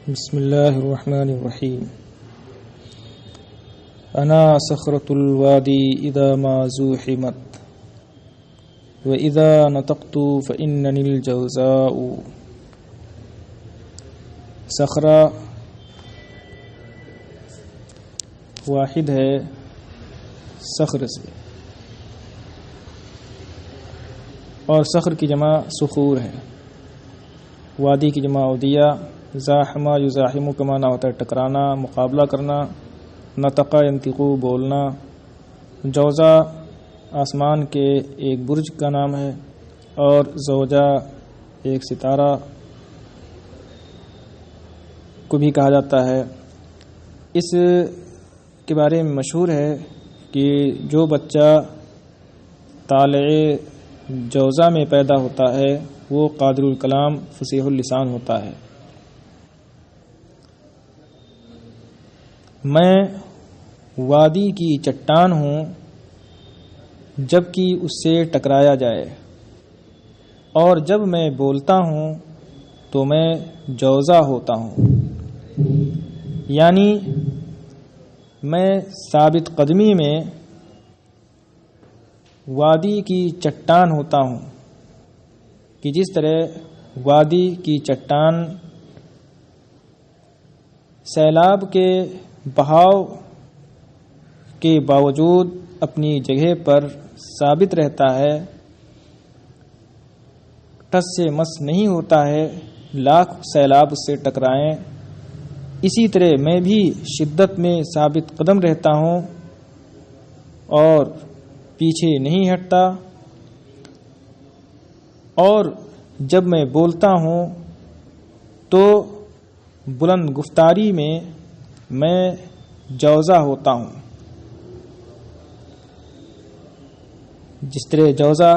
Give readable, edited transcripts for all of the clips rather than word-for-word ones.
بسم اللہ الرحمن الرحیم انا صخرۃ الوادی اذا ما زوحمت واذا نطقت فاننی الجوزاء۔ صخرہ واحد ہے صخر سے، اور صخر کی جمع صخور ہے، وادی کی جمع ودیہ، زاحمہ یزاحم کا معنی ہوتا ہے ٹکرانا، مقابلہ کرنا، نطق ینطق بولنا، جوزا آسمان کے ایک برج کا نام ہے، اور زوجہ ایک ستارہ کو بھی کہا جاتا ہے۔ اس کے بارے میں مشہور ہے کہ جو بچہ طالع جوزا میں پیدا ہوتا ہے وہ قادر الکلام فصیح اللسان ہوتا ہے۔ میں وادی کی چٹان ہوں جب کہ اس سے ٹکرایا جائے، اور جب میں بولتا ہوں تو میں جوزا ہوتا ہوں، یعنی میں ثابت قدمی میں وادی کی چٹان ہوتا ہوں کہ جس طرح وادی کی چٹان سیلاب کے بہاؤ کے باوجود اپنی جگہ پر ثابت رہتا ہے، ٹس سے مس نہیں ہوتا ہے، لاکھ سیلاب اس سے ٹکرائیں، اسی طرح میں بھی شدت میں ثابت قدم رہتا ہوں اور پیچھے نہیں ہٹتا، اور جب میں بولتا ہوں تو بلند گفتاری میں جوزا ہوتا ہوں۔ جس طرح جوزا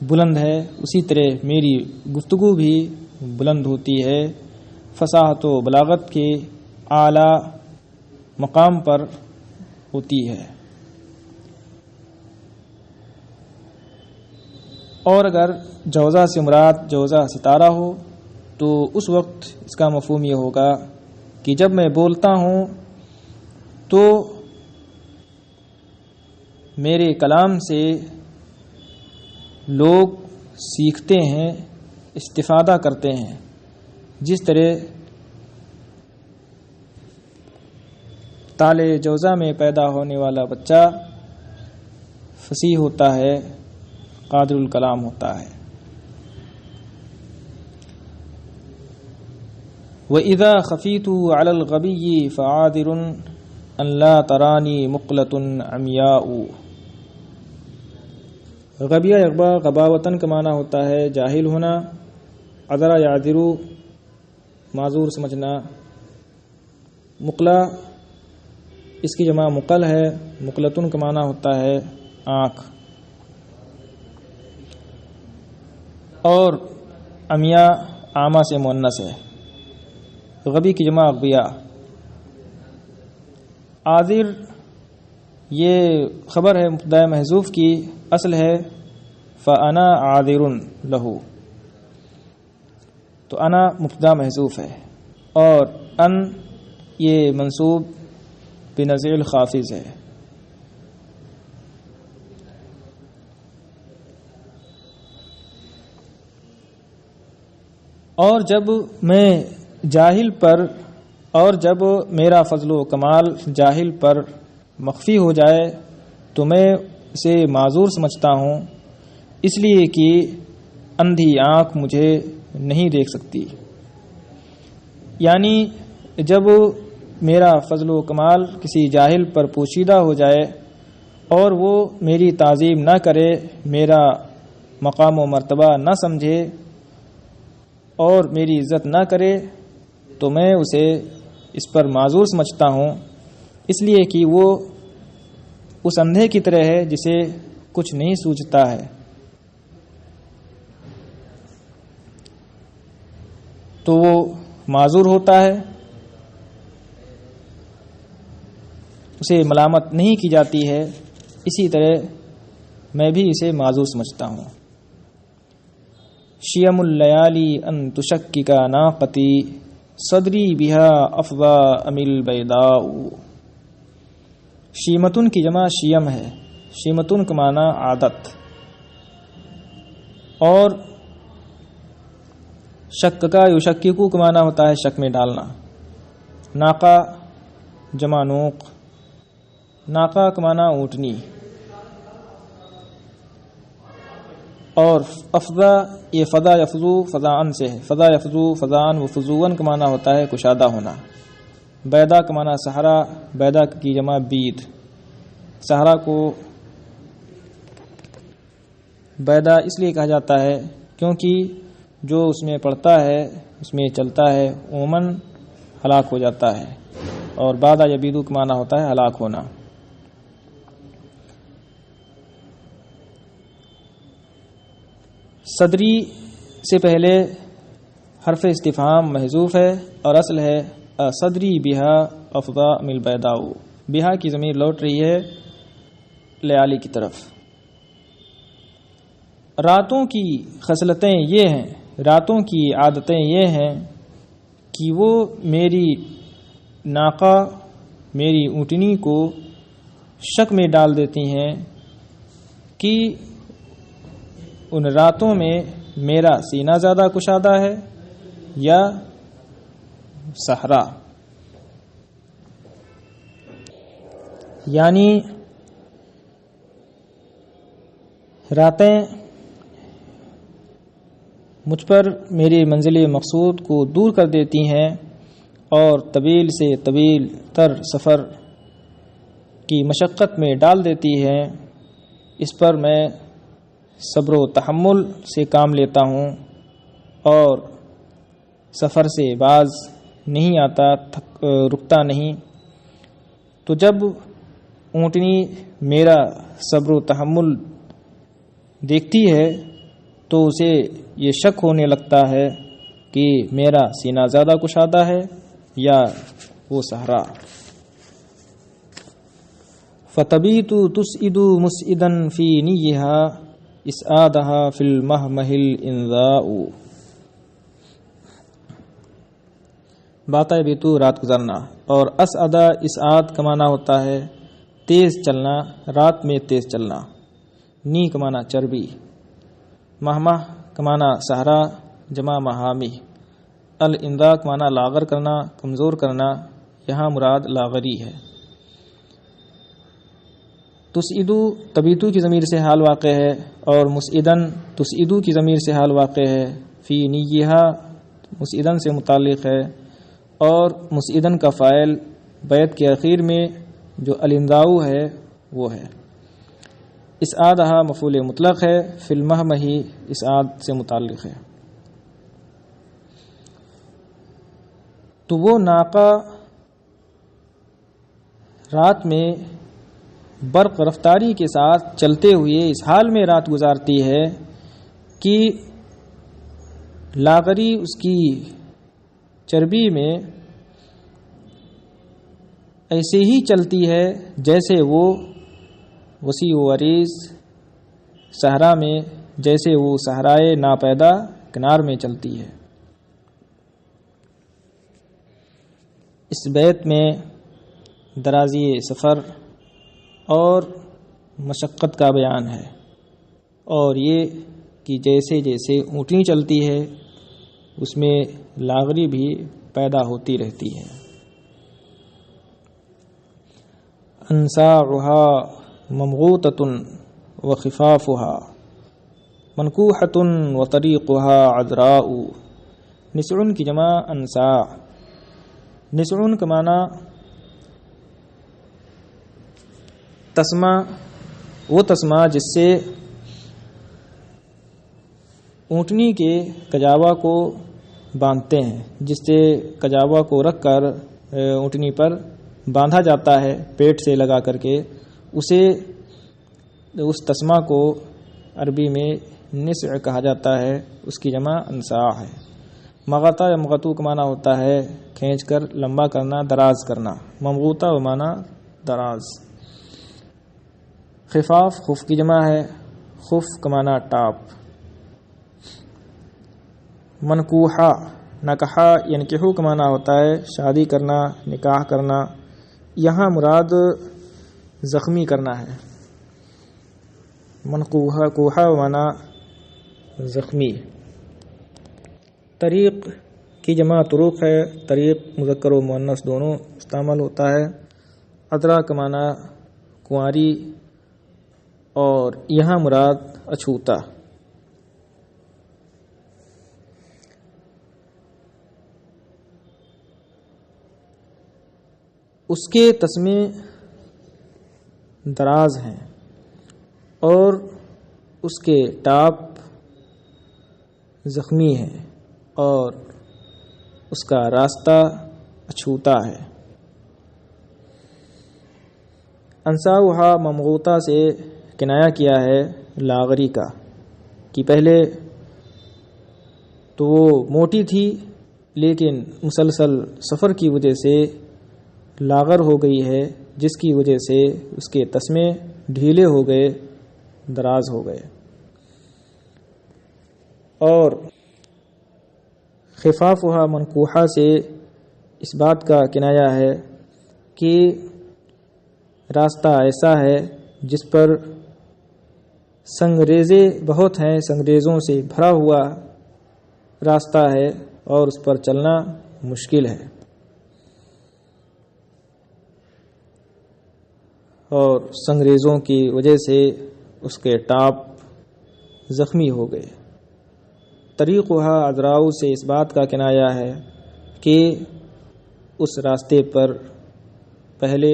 بلند ہے اسی طرح میری گفتگو بھی بلند ہوتی ہے، فصاحت و بلاغت کے اعلیٰ مقام پر ہوتی ہے۔ اور اگر جوزا سے مراد جوزا ستارہ ہو تو اس وقت اس کا مفہوم یہ ہوگا کہ جب میں بولتا ہوں تو میرے کلام سے لوگ سیکھتے ہیں، استفادہ کرتے ہیں، جس طرح طالع جوزا میں پیدا ہونے والا بچہ فصیح ہوتا ہے، قادر الکلام ہوتا ہے۔ وَإِذَا خَفِيتُ عَلَى الْغَبِيِّ فَعَاذِرٌ أَنْ لَا تَرَانِي مُقْلَةٌ عَمْيَاءُ۔ غبیہ یغبا غباوتن کا معنی ہوتا ہے جاہل ہونا، عذرا یعذرو معذور سمجھنا، مقلہ اس کی جمع مقل ہے، مقلتن کا معنی ہوتا ہے آنکھ، اور عمیاء عامہ سے مؤنث ہے، غبی کی جمع اغبیاء۔ عاذر یہ خبر ہے مبتدا محذوف کی، اصل ہے فانا عاذر لہو، تو انا مبتدا محذوف ہے، اور ان یہ منصوب بنزع الخافض ہے۔ اور جب میں جاہل پر، اور جب میرا فضل و کمال جاہل پر مخفی ہو جائے تو میں اسے معذور سمجھتا ہوں، اس لیے کہ اندھی آنکھ مجھے نہیں دیکھ سکتی، یعنی جب میرا فضل و کمال کسی جاہل پر پوشیدہ ہو جائے اور وہ میری تعظیم نہ کرے، میرا مقام و مرتبہ نہ سمجھے اور میری عزت نہ کرے، تو میں اسے اس پر معذور سمجھتا ہوں، اس لیے کہ وہ اس اندھے کی طرح ہے جسے کچھ نہیں سوچتا ہے۔ تو وہ معذور ہوتا ہے، اسے ملامت نہیں کی جاتی ہے، اسی طرح میں بھی اسے معذور سمجھتا ہوں۔ شیم اللیالی ان تشکک ناقتی صدری بہا افضا امیل بیداء. شیمتن کی جمع شیم ہے. شیمتن کا معنی عادت. اور شککا یشککو کا معنی ہوتا ہے شک میں ڈالنا. ناقہ جمع نوق. ناقہ کا معنی اونٹنی. اور افضا یہ فضا یفضو فضاءن سے ہے. فضا یفضو فضاءن و فضوًا کا معنی ہوتا ہے کشادہ ہونا. بیدا کا معنی صحرا. بیدا کی جمع بید. صحرا کو بیدا اس لیے کہا جاتا ہے کیونکہ جو اس میں پڑتا ہے اس میں چلتا ہے عموماً ہلاک ہو جاتا ہے. اور بادا یبیدو کا معنی ہوتا ہے ہلاک ہونا. صدری سے پہلے حرف استفہام محذوف ہے اور اصل ہے صدری بہا افضا مل بیداء. بہا کی ضمیر لوٹ رہی ہے لیالی کی طرف. راتوں کی خصلتیں یہ ہیں، راتوں کی عادتیں یہ ہیں کہ وہ میری ناقہ میری اونٹنی کو شک میں ڈال دیتی ہیں کہ ان راتوں میں میرا سینہ زیادہ کشادہ ہے یا صحرا. یعنی راتیں مجھ پر میری منزل مقصود کو دور کر دیتی ہیں اور طویل سے طویل تر سفر کی مشقت میں ڈال دیتی ہیں. اس پر میں صبر و تحمل سے کام لیتا ہوں اور سفر سے باز نہیں آتا، رکتا نہیں. تو جب اونٹنی میرا صبر و تحمل دیکھتی ہے تو اسے یہ شک ہونے لگتا ہے کہ میرا سینہ زیادہ کشادہ ہے یا وہ صحرا. فَتَبِيتُ تُسْعِدُ مُسْعِدًا فِي نِيِّهَا اسعادها فی المہمہ الانذاء. باتا بیتو رات گزرنا. اور اسعدہ اسعاد کا معنی ہوتا ہے تیز چلنا، رات میں تیز چلنا. نی کا معنی چربی. مہمہ کا معنی صحرا جمع مہامی. الانذاء کا معنی لاغر کرنا، کمزور کرنا. یہاں مراد لاغری ہے. تسعدو تبیتو کی ضمیر سے حال واقع ہے اور مسعدن تسعدو کی ضمیر سے حال واقع ہے. فی نیہا مسعدن سے متعلق ہے اور مسعدن کا فاعل بیت کے اخیر میں جو الانذاء ہے وہ ہے. اسعادہا مفعول مطلق ہے. فی المہمہ اسعاد سے متعلق ہے. تو وہ ناقہ رات میں برق رفتاری کے ساتھ چلتے ہوئے اس حال میں رات گزارتی ہے کہ لاغری اس کی چربی میں ایسے ہی چلتی ہے جیسے وہ وسیع و عریض صحرا میں، جیسے وہ صحرائے ناپیدا کنار میں چلتی ہے. اس بیت میں درازی سفر اور مشقت کا بیان ہے اور یہ کہ جیسے جیسے اونٹنی چلتی ہے اس میں لاغری بھی پیدا ہوتی رہتی ہے. انساعها ممغوطۃ وخفافها منکوحۃ وطریقها عذراء. نسع کی جمع انساع. نسع کا معنی تسمہ، وہ تسمہ جس سے اونٹنی کے کجاوا کو باندھتے ہیں، جس سے کجاوا کو رکھ کر اونٹنی پر باندھا جاتا ہے پیٹ سے لگا کر کے، اسے اس تسمہ کو عربی میں نسع کہا جاتا ہے. اس کی جمع انساع ہے. مغطا یا مغطو کا معنی ہوتا ہے کھینچ کر لمبا کرنا، دراز کرنا. ممغوطہ و معنی دراز. خفاف خف کی جمع ہے. خف کا معنی ٹاپ. منکوحہ نکحا ینکحو کا معنی ہوتا ہے شادی کرنا، نکاح کرنا، یہاں مراد زخمی کرنا ہے۔ منقوحہ کوحہ معنی زخمی۔ طریق کی جمع طرق ہے، طریق مذکر و مؤنث دونوں استعمال ہوتا ہے۔ عذرا کا معنی کنواری، اور یہاں مراد اچھوتا۔ اس کے تسمے دراز ہیں اور اس کے ٹاپ زخمی ہیں اور اس کا راستہ اچھوتا ہے۔ انساؤہا ممغوطہ سے کنایا کیا ہے لاغری کا، کہ پہلے تو وہ موٹی تھی لیکن مسلسل سفر کی وجہ سے لاغر ہو گئی ہے، جس کی وجہ سے اس کے تسمے ڈھیلے ہو گئے، دراز ہو گئے۔ اور خفافہا منکوحہ سے اس بات کا کنایا ہے کہ راستہ ایسا ہے جس پر سنگریزے بہت ہیں، سنگریزوں سے بھرا ہوا راستہ ہے اور اس پر چلنا مشکل ہے، اور سنگریزوں کی وجہ سے اس کے ٹاپ زخمی ہو گئے۔ طریقہا عذراؤ سے اس بات کا کنایا ہے کہ اس راستے پر پہلے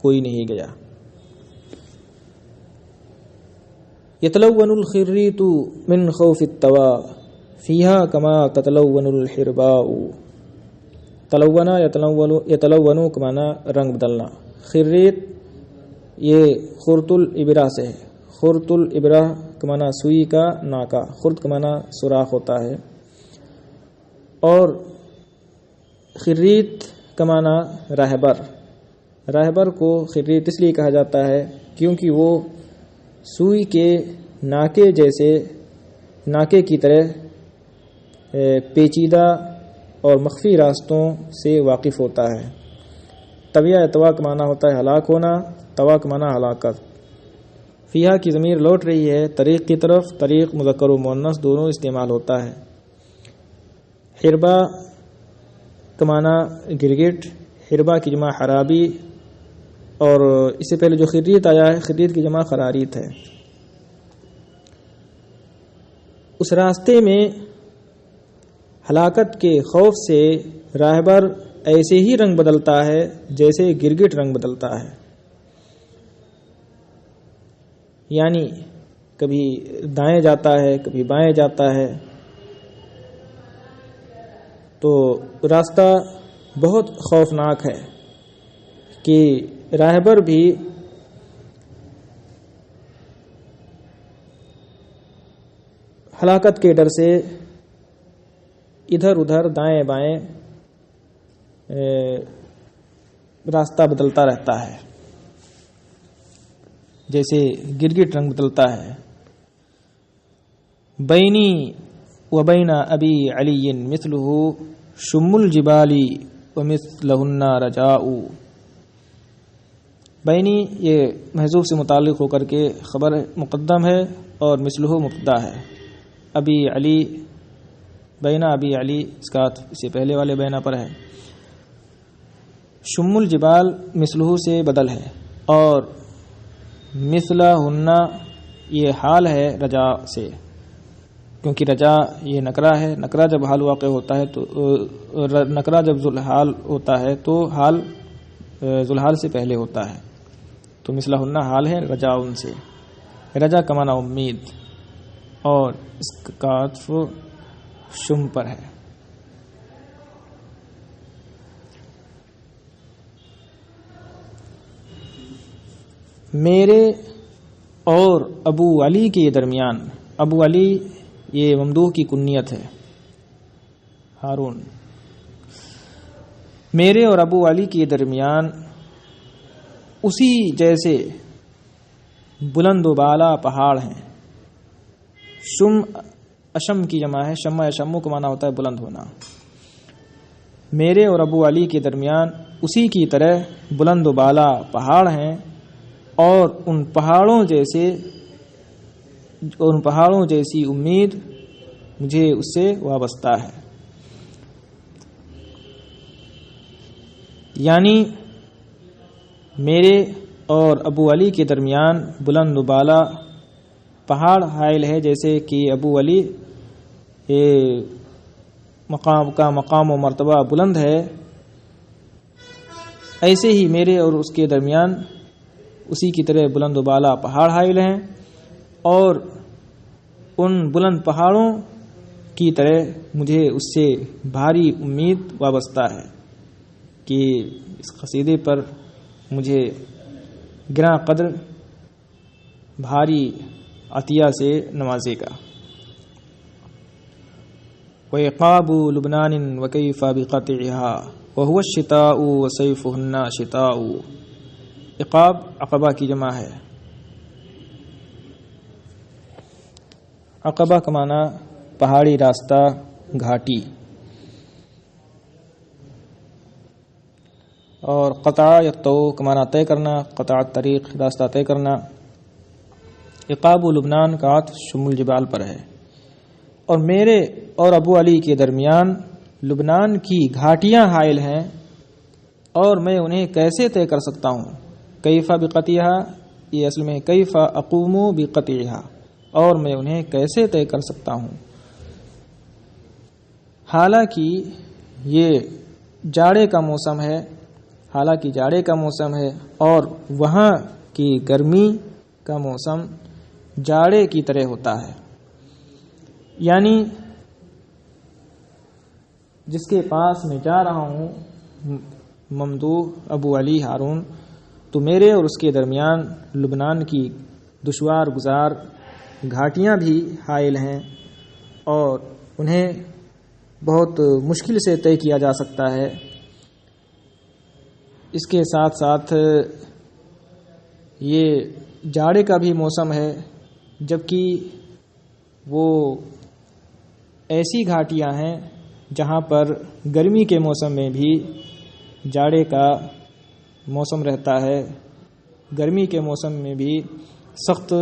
کوئی نہیں گیا۔ یتلون الخریط من خوف الطوا فیہا کما تتلون الحرباء۔ تلونا یتلون کا معنی رنگ بدلنا۔ خریط یہ خرط الابرہ سے ہے۔ خرط الابرہ کا معنی سوئی کا ناکا، خرط کا معنی سوراخ ہوتا ہے، اور خریط کا معنی راہبر۔ راہبر کو خریط اس لیے کہا جاتا ہے کیونکہ وہ سوئی کے ناکے جیسے، ناکے کی طرح پیچیدہ اور مخفی راستوں سے واقف ہوتا ہے۔ طویہ طوا کا معنی ہوتا ہے ہلاک ہونا، طوا کا معنی ہلاکت۔ فیہا کی ضمیر لوٹ رہی ہے طریق کی طرف، طریق مذکر و مؤنث دونوں استعمال ہوتا ہے۔ حربا کا معنی گرگٹ، حربا کی جمع حرابی، اور اس سے پہلے جو خریط آیا ہے خریط کی جمع خراریت ہے۔ اس راستے میں ہلاکت کے خوف سے راہبر ایسے ہی رنگ بدلتا ہے جیسے گرگٹ رنگ بدلتا ہے، یعنی کبھی دائیں جاتا ہے کبھی بائیں جاتا ہے، تو راستہ بہت خوفناک ہے کہ راہبر بھی ہلاکت کے ڈر سے ادھر ادھر دائیں بائیں راستہ بدلتا رہتا ہے، جیسے گرگٹ رنگ بدلتا ہے۔ بینی و بین ابی علی مثلہ شم الجبال ومثلہن رجاء۔ بینی یہ محذوف سے متعلق ہو کر کے خبر مقدم ہے اور مثلہ مبتدا ہے۔ ابی علی، بینا ابی علی اس کا اس سے پہلے والے بینا پر ہے۔ شم الجبال مثلہ سے بدل ہے، اور مثلہن یہ حال ہے رجا سے، کیونکہ رجا یہ نکرہ ہے، نکرہ جب حال واقع ہوتا ہے تو نکرہ جب ذوالحال ہوتا ہے تو حال ذوالحال سے پہلے ہوتا ہے، تو مثلہن حال ہے رجا ان سے۔ رجا کا معنی امید، اور اس کا عطف شم پر ہے۔ میرے اور ابو علی کے درمیان، ابو علی یہ ممدوح کی کنیت ہے، ہارون۔ میرے اور ابو علی کے درمیان اسی جیسے بلند و بالا پہاڑ ہیں۔ شم اشم کی جمع ہے، شمع اشمو کا معنی ہوتا ہے بلند ہونا۔ میرے اور ابو علی کے درمیان اسی کی طرح بلند و بالا پہاڑ ہیں، اور ان پہاڑوں جیسی امید مجھے اس سے وابستہ ہے۔ یعنی میرے اور ابو علی کے درمیان بلند و بالا پہاڑ حائل ہے، جیسے کہ ابو علی مقام و مرتبہ بلند ہے، ایسے ہی میرے اور اس کے درمیان اسی کی طرح بلند و بالا پہاڑ حائل ہیں، اور ان بلند پہاڑوں کی طرح مجھے اس سے بھاری امید وابستہ ہے کہ اس قصیدے پر مجھے گراں قدر بھاری عطیہ سے نوازے گا۔ وَعِقَابُ لُبْنَانٍ وَكَيْفَ بِقَطْعِهَا وَهُوَ الشِّتَاءُ وَسَيْفُهُنَّ شِتَاءُ۔ عقاب عقبہ کی جمع ہے۔ عقبہ کا معنی پہاڑی راستہ، گھاٹی، اور قطع یقطع کا معنی طے کرنا، قطع الطریق راستہ طے کرنا۔ عقاب لبنان کا عطف شم الجبال پر ہے۔ اور میرے اور ابو علی کے درمیان لبنان کی گھاٹیاں حائل ہیں، اور میں انہیں کیسے طے کر سکتا ہوں؟ کیف بقطعہا، یہ اصل میں کیف اقوم بقطعہا، اور میں انہیں کیسے طے کر سکتا ہوں؟ حالانکہ یہ جاڑے کا موسم ہے، اور وہاں کی گرمی کا موسم جاڑے کی طرح ہوتا ہے۔ یعنی جس کے پاس میں جا رہا ہوں، ممدوح ابو علی ہارون، تو میرے اور اس کے درمیان لبنان کی دشوار گزار گھاٹیاں بھی حائل ہیں، اور انہیں بہت مشکل سے طے کیا جا سکتا ہے۔ اس کے ساتھ ساتھ یہ جاڑے کا بھی موسم ہے، جبکہ وہ ایسی گھاٹیاں ہیں جہاں پر گرمی کے موسم میں بھی جاڑے کا موسم رہتا ہے، گرمی کے موسم میں بھی سخت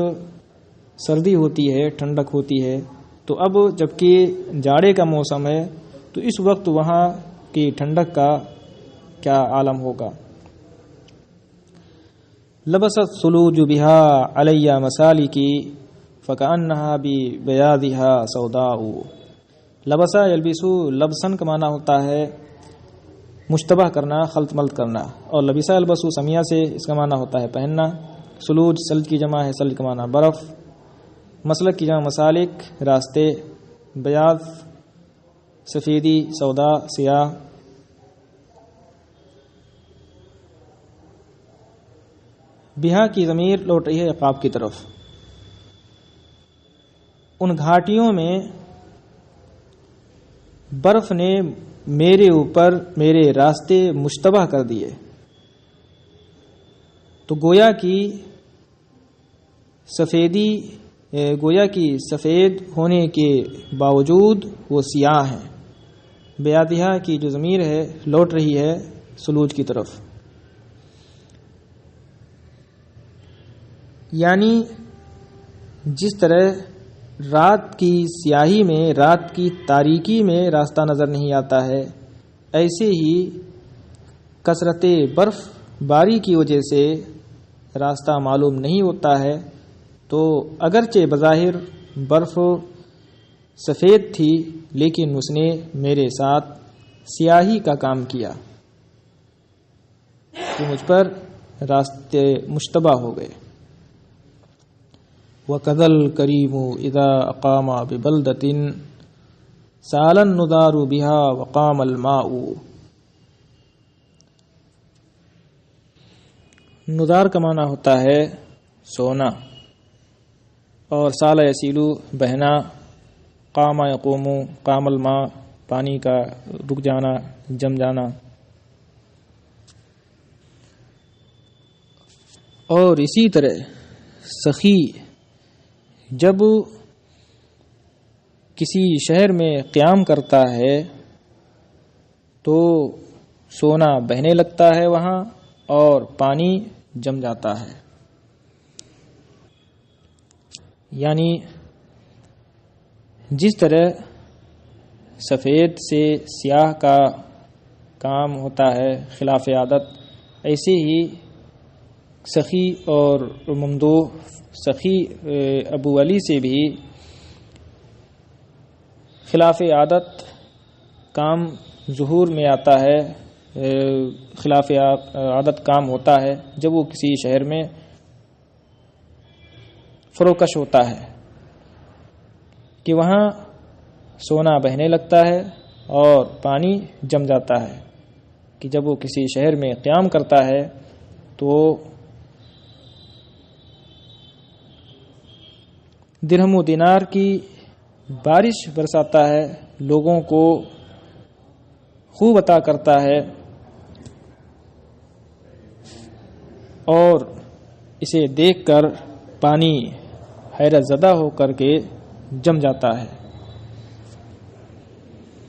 سردی ہوتی ہے، ٹھنڈک ہوتی ہے۔ تو اب جبکہ جاڑے کا موسم ہے، تو اس وقت وہاں کی ٹھنڈک کا کیا عالم ہوگا۔ لبست ثلوج بها علی مسالکی فکأنها ببیاضها سوداء۔ لبسا یلبسو، لبسن کا معنی ہوتا ہے مشتبہ کرنا، خلط ملط کرنا، اور لبسا یلبسو سمیہ سے اس کا معنی ہوتا ہے پہننا۔ ثلوج ثلج کی جمع ہے، ثلج کا معنی برف، مسلک کی جمع مسالک راستے، بیاض سفیدی، سودا سیاہ۔ بہا کی ضمیر لوٹ رہی ہے عقاب کی طرف۔ ان گھاٹیوں میں برف نے میرے اوپر میرے راستے مشتبہ کر دیے، تو گویا کی سفید ہونے کے باوجود وہ سیاہ ہیں۔ بیاضہا کی جو ضمیر ہے لوٹ رہی ہے ثلوج کی طرف۔ یعنی جس طرح رات کی سیاہی میں، رات کی تاریکی میں راستہ نظر نہیں آتا ہے، ایسے ہی کثرت برف باری کی وجہ سے راستہ معلوم نہیں ہوتا ہے۔ تو اگرچہ بظاہر برف سفید تھی، لیکن اس نے میرے ساتھ سیاہی کا کام کیا کہ مجھ پر راستے مشتبہ ہو گئے۔ وَكَذَا الْكَرِيمُ إِذَا أَقَامَ بِبَلْدَةٍ سَالَ النُّدَارُ بِهَا وَقَامَ الْمَاءُ۔ ندار کا معنی ہوتا ہے سونا، اور سال یسیلو بہنا، قام یقوم، قام الماء پانی کا رک جانا، جم جانا۔ اور اسی طرح سخی جب کسی شہر میں قیام کرتا ہے تو سونا بہنے لگتا ہے وہاں اور پانی جم جاتا ہے. یعنی جس طرح سفید سے سیاہ کا کام ہوتا ہے خلاف عادت، ایسے ہی سخی اور ممدوح سخی ابو علی سے بھی خلاف عادت کام ظہور میں آتا ہے، خلاف عادت کام ہوتا ہے جب وہ کسی شہر میں فروکش ہوتا ہے کہ وہاں سونا بہنے لگتا ہے اور پانی جم جاتا ہے. کہ جب وہ کسی شہر میں قیام کرتا ہے تو درہم و دینار کی بارش برساتا ہے، لوگوں کو خوب عطا کرتا ہے اور اسے دیکھ کر پانی حیرت زدہ ہو کر کے جم جاتا ہے.